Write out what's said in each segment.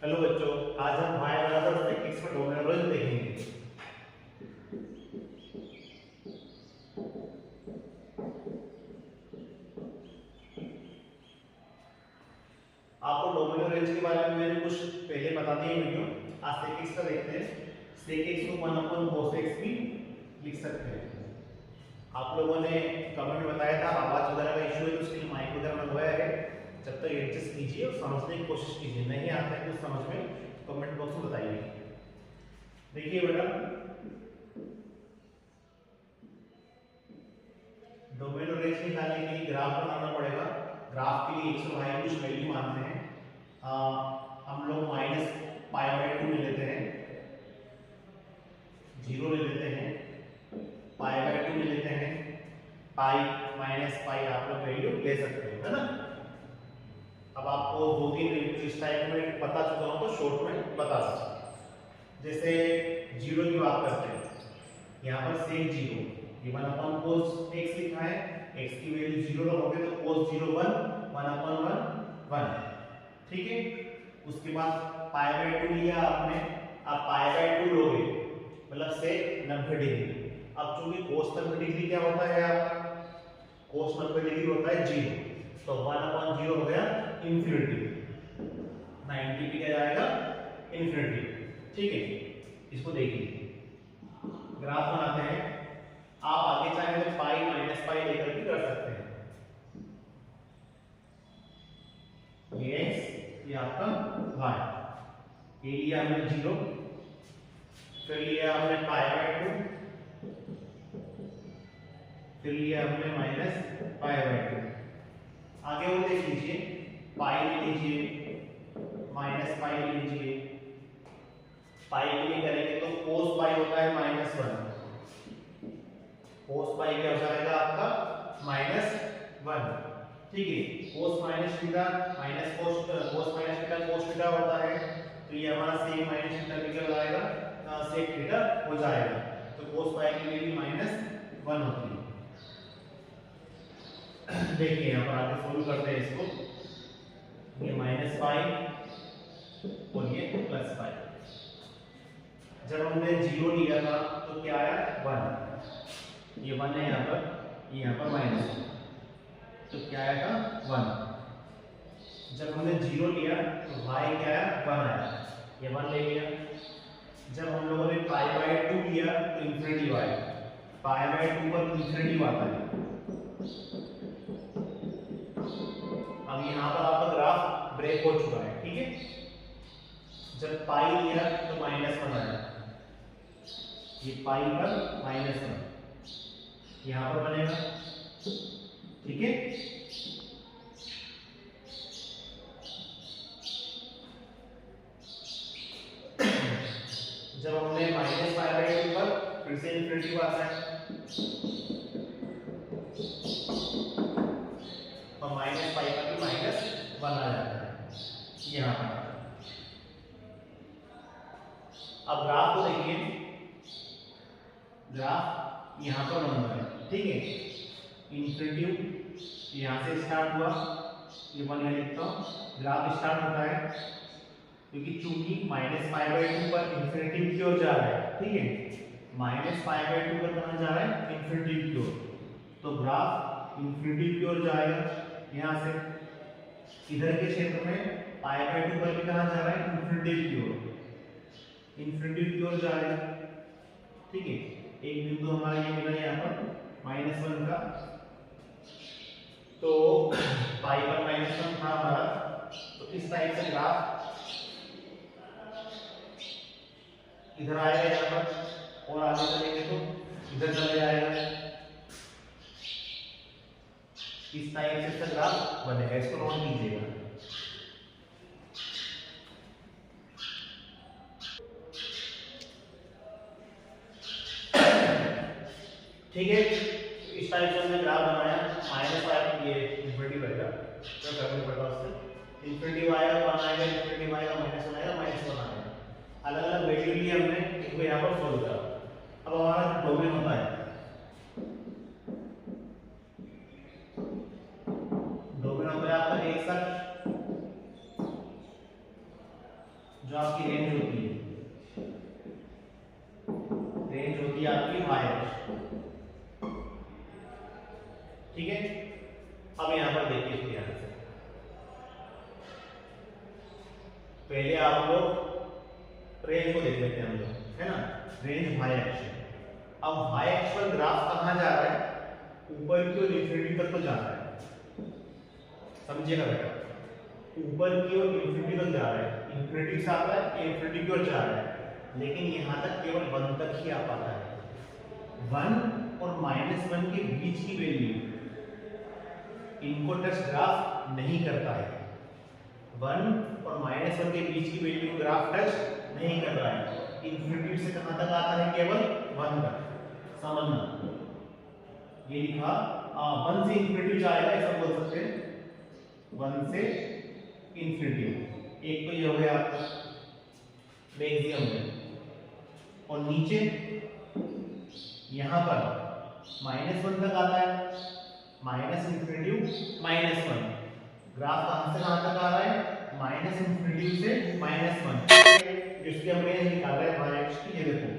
Hello बच्चों, आज हम y बराबर sec x पर डोमेन रोल देखेंगे। आपको डोमेन रेंज के बारे में मैंने कुछ पहले बता दिया वीडियो। आज sec x का देखते हैं। sec x को 1 cos x भी लिख सकते हैं। आप लोगों ने कमेंट में बताया था आवाज वगैरह का इशू है तो उसके लिए माइक वगैरह लगवाया है। जब तक एडजस्ट कीजिए और समझने की कोशिश कीजिए, नहीं आता है कुछ समझ में कमेंट बॉक्स में बताइए। देखिए बेटा, डोमेन और रेंज निकालने के लिए ग्राफ बनाना पड़ेगा। ग्राफ के लिए x और y कुछ वैल्यू मानते हैं। हम लोग माइनस पाई बाई 2 ले लेते हैं, 0 ले लेते हैं, पाई बाई 2 ले लेते हैं, पाई माइनस पाई आप लोग वैल्यू ले सकते हो, है ना। अब आपको दो तीन इस टाइप में बता चुका हूं तो शॉर्ट में बता सकते। जैसे 0 की बात करते हैं, यहाँ पर सेक 0 ये 1 cos x लिखा है, x की वैल्यू 0 रखोगे तो cos 0 1 1/1 1, ठीक है। उसके बाद पाई बाई 2 लिया आपने, अब पाई बाई 2 लोगे मतलब सेक 90 डिग्री। अब चूंकि cos 90 डिग्री क्या होता है आपका, cos 90 डिग्री होता है 0, तो 1/0 हो गया इंफिनिटी, 90 पे क्या जाएगा इंफिनिटी, ठीक है। इसको देखिए, ग्राफ बनाते हैं। आप आगे चाहे तो पाई माइनस पाई लेकर भी कर सकते हैं। ये x, ये आपका y, ये लिया हमने 0, फिर लिया हमने पाई बाई 2, फिर लिया हमने माइनस पाई बाई 2। आगे वो देख लीजिए, पाई ले लीजिए, माइनस पाई ले लीजिए। पाई के लिए करेंगे तो cos पाई होता है -1, cos पाई क्या हो जाएगा आपका -1, ठीक है। cos minus theta minus cos minus theta cos theta होता है, तो ये हमारा sec माइनस थीटा निकल जाएगा, sec थीटा हो जाएगा। तो cos पाई के लिए भी -1 होती है। देखिए यहाँ पर आगे सोल्व करते हैं इसको, ये माइनस पाई और ये प्लस पाई। जब हमने 0 लिया था तो क्या आया 1, ये 1 है यहाँ पर, ये यहाँ पर माइनस, तो क्या आएगा 1। जब हमने 0 लिया तो y क्या आया 1 आया, ये 1 ले लिया। जब हम लोगों ने पाई बाई 2 लिया तो इंफिनिटी y, पाई बाई 2 पर इंफिनिटी आता है। अब यहाँ पर आपका ग्राफ ब्रेक हो चुका है, ठीक है। जब पाई लिया तो -1 आया, ये पाई पर -1 यहाँ पर बनेगा, ठीक है। जब हमने माइनस पाई बाई 2 पर फिर से इंफिनिटी आता है और माइनस पाई पर भी -1 आ जाता है यहाँ पर। अब ग्राफ को देखिए, ग्राफ यहाँ पर बन रहा है, ठीक है। इंफिनिटी यहाँ से स्टार्ट हुआ, ये 1 यहाँ लिखता हूँ, ग्राफ स्टार्ट होता है क्योंकि चूंकि -π/2 पर इंफिनिटी की ओर जा रहा है, ठीक है। -π/2 पर कहाँ जा रहा है इंफिनिटी की ओर, तो ग्राफ इंफिनिटी की ओर जाएगा। यहाँ से इधर के क्षेत्र में π/2 पर भी कहाँ जा रहा है इंफिनिटी की ओर, इंफिनिटी की ओर जाएगा, ठीक है। एक बिंदु हमारा ये मिला यहाँ पर -1 का, तो पाई पर -1 था हमारा, तो इस टाइप से ग्राफ इधर आएगा यहाँ पर, और आगे चलेंगे तो इधर चले जाएगा। इस टाइप से इसका ग्राफ बनेगा, इसको नोट कीजिएगा। ठीक है, इस टाइप से हमने ग्राफ बनाया। -5 ये इंफिनिटी रहेगा, तो करना पड़ता है उससे। इंफिनिटी आएगा 1 आएगा, इंफिनिटी आएगा -1 आएगा, -1 आएगा। अलग अलग वैल्यू लिए हमने, इनको यहाँ पर सोल्व करा। अब हमारा डोमेन होता है, डोमेन होता है आपका एक साथ जो आपकी रेंज होती है, रेंज होती है आपकी y अक्ष। ठीक है, अब यहां पर देखिए इसके ध्यान से, पहले आप लोग रेंज को देख लेते हैं हम लोग, है ना, रेंज y अक्ष है। अब y अक्ष पर ग्राफ कहां जा रहा है, ऊपर की ओर इंफिनिटी तक तो जा रहा है, समझिएगा बेटा, ऊपर की ओर इंफिनिटी तक जा रहा है, इंफिनिटी से आता है इंफिनिटी की ओर जा रहा है, लेकिन यहां तक केवल 1 तक ही आ पाता है। 1 और -1 के बीच की वैल्यू इनको टच ग्राफ नहीं करता है। 1 और -1 के बीच की वैल्यू ग्राफ टच नहीं कर रहा है। इंफिनिटी से कहां तक आता है, केवल 1 तक, समझना। ये लिखा 1 से इंफिनिटी जाएगा, ऐसा बोल सकते हैं, 1 से इंफिनिटी। एक तो ये हो गया आपका मैक्सिमम में, और नीचे यहां पर -1 तक आता है, माइनस इंफिनिटी -1, ग्राफ कहां से कहां तक आ रहा है, माइनस इंफिनिटी से -1, जिसकी हम रेंज निकाल रहे हैं y अक्ष की। ये देखो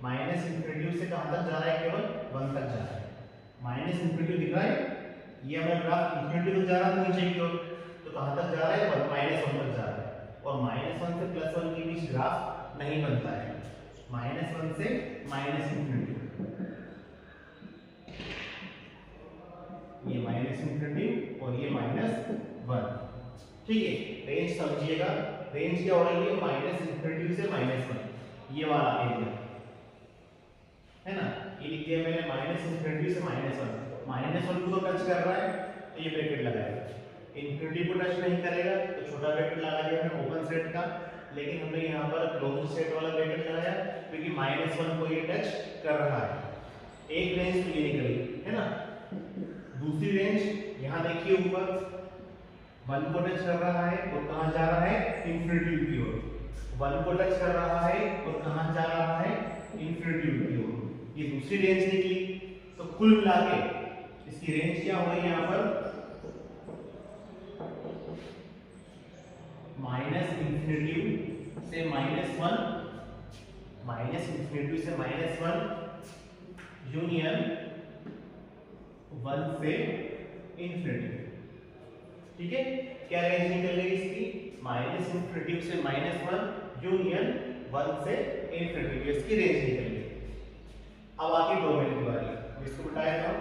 माइनस इंफिनिटी से कहां तक जा रहा है, केवल 1 तक जा रहा है, माइनस इंफिनिटी दिख रहा है, ये हमारा ग्राफ इंफिनिटी तक जा रहा है नीचे की ओर, तो कहां तक जा रहा है, -1 तक जा रहा है, और -1 से +1 के बीच ग्राफ नहीं बनता है, -1 से -इंफिनिटी, ये -इंफिनिटी और ये -1। ठीक है, रेंज समझिएगा, रेंज क्या हो रही है, -इंफिनिटी से -1, ये वाला एरिया है ना, ये लिख दिया मैंने, -इंफिनिटी से -1, -1 को तो टच कर रहा है तो ये ब्रैकेट लगाएगा, इंफिनिटी को टच नहीं करेगा तो छोटा ब्रैकेट लगा दिया हमने ओपन सेट का, लेकिन हमने यहाँ पर क्लोज सेट वाला ब्रैकेट लगाया क्योंकि -1 को ये टच कर रहा है। एक रेंज तो ये निकली है ना, दूसरी रेंज यहाँ देखिए, ऊपर 1 को टच कर रहा है और कहाँ जा रहा है, इंफिनिटी की ओर, 1 को टच कर रहा है और कहाँ जा रहा है, इंफिनिटी की ओर, ये दूसरी रेंज निकली। तो कुल मिला के इसकी रेंज क्या हो गई यहाँ पर, -इंफिनिटी से -1, -इंफिनिटी से -1 यूनियन 1 से इंफिनिटी। ठीक है, क्या रेंज निकल गई इसकी, -इंफिनिटी से -1 यूनियन 1 से इंफिनिटी, इसकी रेंज निकल गई। अब आगे डोमेन की बारी, इसको बताया था,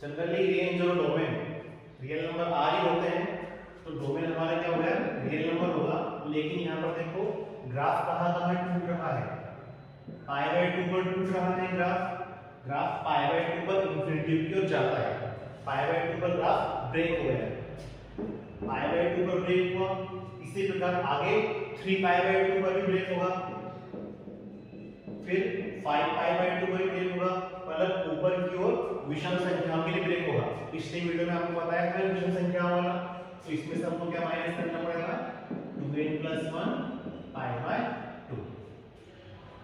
जनरली रेंज और डोमेन रियल नंबर आ ही होते हैं, तो डोमेन हमारा क्या होगा, रियल नंबर होगा, लेकिन यहाँ पर देखो ग्राफ कहाँ कहाँ टूट रहा है, π/2 पर टूट रहा है ग्राफ π/2 पर इंफिनिटी की ओर जाता है, π/2 पर ग्राफ ब्रेक हो गया, π/2 पर ब्रेक हुआ, इसी प्रकार आगे 3π/2 पर भी ब्रेक होगा, फिर 5π/2 पर भी ब्रेक होगा, मतलब ऊपर की ओर विषम संख्याओं के लिए ब्रेक होगा। पिछले वीडियो में आपको बताया था विषम संख्याओं वाला, तो इसमें से हमको क्या माइनस करना पड़ेगा, 2n + 1 π/2,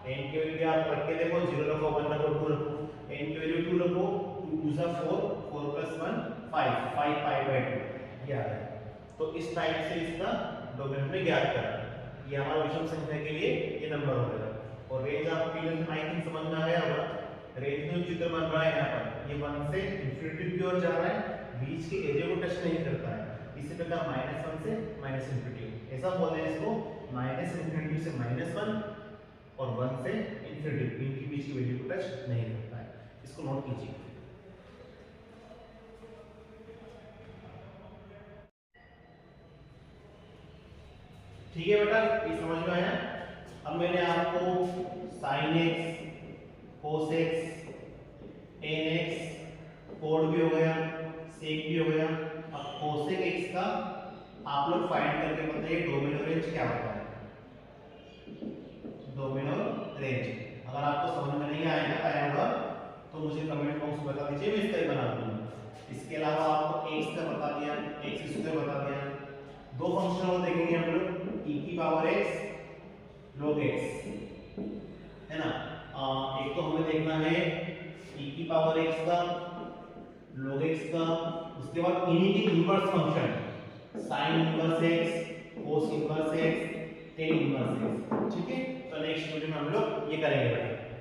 n की वैल्यू आप रख के देखो, 0 रखो, 1 रखो, 2 रखो, n की वैल्यू 2 रखो, 2 2 = 4, 4 + 1 5, 5π/2 ये आ गया। तो इस टाइप से इसका डोमेन में ज्ञात करना, ये हमारा विषम संख्या के लिए ये नंबर हो गया। और रेंज आपको क्लियर आई थिंक समझ में आ गया होगा, रेंज में चित्र बन रहा है यहाँ पर, ये 1 से इंफिनिटी की ओर जा रहा है, बीच के एरिया को टच नहीं करता है, इसी प्रकार -1 से -इंफिनिटी, ऐसा बोलते हैं इसको, -इंफिनिटी से -1 और 1 से इंफिनिटी, इनके बीच की वैल्यू को टच नहीं करता है, इसको नोट कीजिए। ठीक है बेटा, ये समझ में आया। अब मैंने आपको sin x, cos x, tan x, code भी हो गया, sec भी हो गया। अब cosec x का आप लोग फाइंड करके बताइए डोमेन और रेंज क्या होता है, डोमेन और रेंज। अगर आपको समझ में नहीं आया होगा तो मुझे कमेंट बॉक्स में बता दीजिए, मैं इसका ही बना दूंगा। इसके अलावा आपको x का बता दिया, x² बता दिया, दो फंक्शन और देखेंगे हम लोग, e⁻x log x, है ना। एक तो हमें देखना है e⁻x e पावर x का log x का, उसके बाद इन्हीं के inverse function sin inverse x, cos inverse x, tan inverse x, ठीक है। तो नेक्स्ट वीडियो में हम लोग ये करेंगे बेटा।